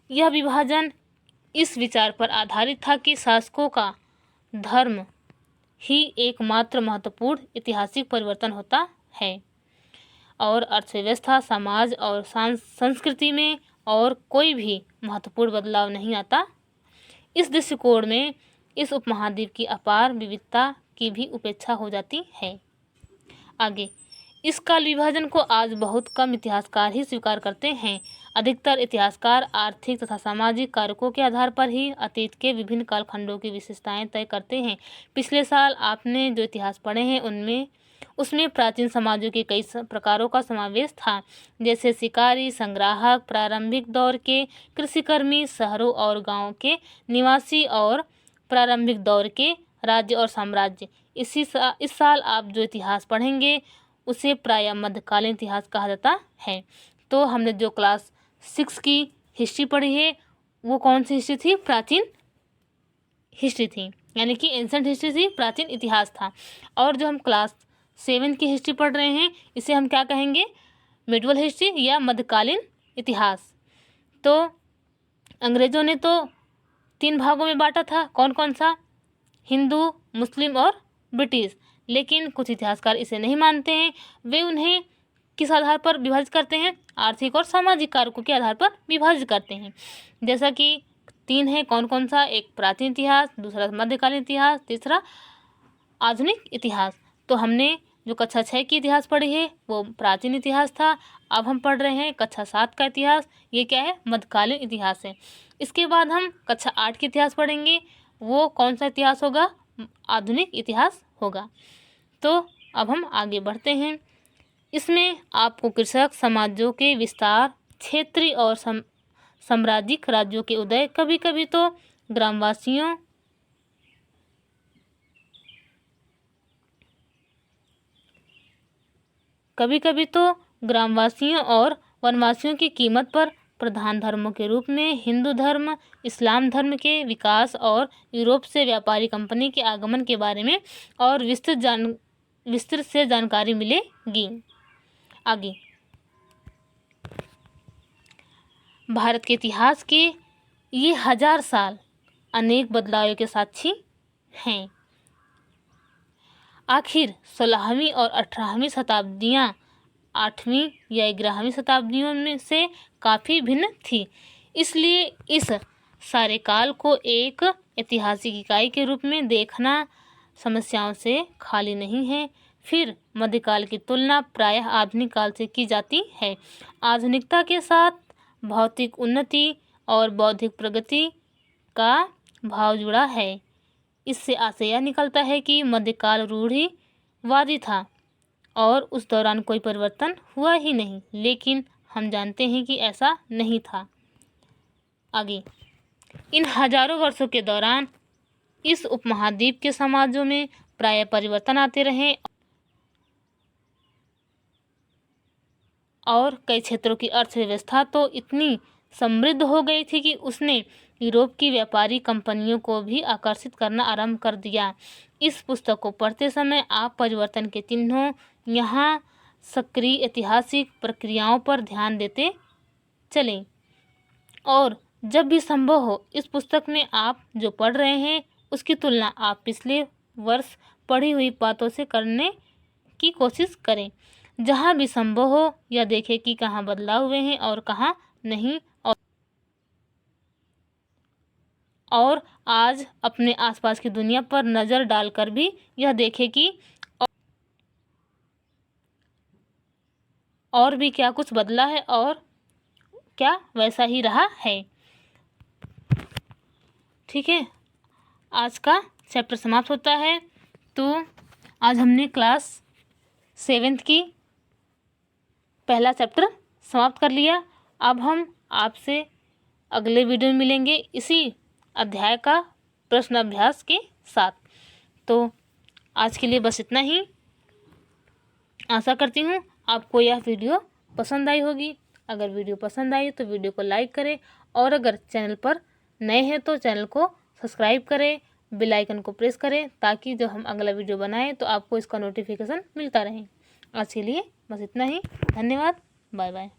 यह विभाजन इस विचार पर आधारित था कि शासकों का धर्म ही एकमात्र महत्वपूर्ण ऐतिहासिक परिवर्तन होता है और अर्थव्यवस्था, समाज और संस्कृति में और कोई भी महत्वपूर्ण बदलाव नहीं आता। इस दृष्टिकोण में इस उपमहाद्वीप की अपार विविधता की भी उपेक्षा हो जाती है। आगे, इस काल विभाजन को आज बहुत कम इतिहासकार ही स्वीकार करते हैं। अधिकतर इतिहासकार आर्थिक तथा सामाजिक कारकों के आधार पर ही अतीत के विभिन्न कालखंडों की विशेषताएं तय करते हैं। पिछले साल आपने जो इतिहास पढ़े हैं उसमें प्राचीन समाजों के कई प्रकारों का समावेश था, जैसे शिकारी, संग्राहक, प्रारंभिक दौर के कृषिकर्मी, शहरों और गाँव के निवासी और प्रारंभिक दौर के राज्य और साम्राज्य। इस साल आप जो इतिहास पढ़ेंगे उसे प्रायः मध्यकालीन इतिहास कहा जाता है। तो हमने जो क्लास 6 की हिस्ट्री पढ़ी है वो कौन सी हिस्ट्री थी? प्राचीन हिस्ट्री थी, यानी कि एंशंट हिस्ट्री थी, प्राचीन इतिहास था। और जो हम क्लास 7 की हिस्ट्री पढ़ रहे हैं इसे हम क्या कहेंगे? मिडवल हिस्ट्री या मध्यकालीन इतिहास। तो अंग्रेजों ने तो 3 भागों में बांटा था, कौन कौन सा? हिंदू, मुस्लिम और ब्रिटिश। लेकिन कुछ इतिहासकार इसे नहीं मानते हैं। वे उन्हें किस आधार पर विभाजित करते हैं? आर्थिक और सामाजिक कारकों के आधार पर विभाजित करते हैं। जैसा कि 3 है, कौन कौन सा? एक प्राचीन इतिहास, दूसरा मध्यकालीन इतिहास, तीसरा आधुनिक इतिहास। तो हमने जो कक्षा 6 की इतिहास पढ़ी है वो प्राचीन इतिहास था। अब हम पढ़ रहे हैं कक्षा 7 का इतिहास। ये क्या है? मध्यकालीन इतिहास है। इसके बाद हम कक्षा 8 की इतिहास पढ़ेंगे। वो कौन सा इतिहास होगा? आधुनिक इतिहास होगा। तो अब हम आगे बढ़ते हैं। इसमें आपको कृषक समाजों के विस्तार, क्षेत्रीय और साम्राज्यिक राज्यों के उदय, कभी कभी तो ग्रामवासियों और वनवासियों की कीमत पर प्रधान धर्मों के रूप में हिंदू धर्म, इस्लाम धर्म के विकास और यूरोप से व्यापारी कंपनी के आगमन के बारे में और विस्तृत से जानकारी मिलेगी। आगे, भारत के इतिहास के ये 1000 साल अनेक बदलावों के साक्षी हैं। आखिर 16वीं और 18वीं शताब्दियाँ 8वीं या 11वीं शताब्दियों में से काफ़ी भिन्न थी। इसलिए इस सारे काल को एक ऐतिहासिक इकाई के रूप में देखना समस्याओं से खाली नहीं है। फिर मध्यकाल की तुलना प्रायः आधुनिक काल से की जाती है। आधुनिकता के साथ भौतिक उन्नति और बौद्धिक प्रगति का भाव जुड़ा है। इससे आशय यह निकलता है कि मध्यकाल रूढ़िवादी था और उस दौरान कोई परिवर्तन हुआ ही नहीं, लेकिन हम जानते हैं कि ऐसा नहीं था। आगे, इन हजारों वर्षों के दौरान इस उपमहाद्वीप के समाजों में प्रायः परिवर्तन आते रहे और कई क्षेत्रों की अर्थव्यवस्था तो इतनी समृद्ध हो गई थी कि उसने यूरोप की व्यापारी कंपनियों को भी आकर्षित करना आरंभ कर दिया। इस पुस्तक को पढ़ते समय आप परिवर्तन के चिन्हों, यहाँ सक्रिय ऐतिहासिक प्रक्रियाओं पर ध्यान देते चलें और जब भी संभव हो इस पुस्तक में आप जो पढ़ रहे हैं उसकी तुलना आप पिछले वर्ष पढ़ी हुई बातों से करने की कोशिश करें। जहाँ भी संभव हो यह देखें कि कहाँ बदलाव हुए हैं और कहाँ नहीं, और आज अपने आसपास की दुनिया पर नज़र डालकर भी यह देखें कि और भी क्या कुछ बदला है और क्या वैसा ही रहा है। ठीक है, आज का चैप्टर समाप्त होता है। तो आज हमने क्लास 7 की पहला चैप्टर समाप्त कर लिया। अब हम आपसे अगले वीडियो में मिलेंगे इसी अध्याय का प्रश्न अभ्यास के साथ। तो आज के लिए बस इतना ही। आशा करती हूँ आपको यह वीडियो पसंद आई होगी। अगर वीडियो पसंद आई तो वीडियो को लाइक करें और अगर चैनल पर नए हैं तो चैनल को सब्सक्राइब करें, बेल आइकन को प्रेस करें ताकि जब हम अगला वीडियो बनाएं तो आपको इसका नोटिफिकेशन मिलता रहे। आज के लिए बस इतना ही। धन्यवाद। Bye bye.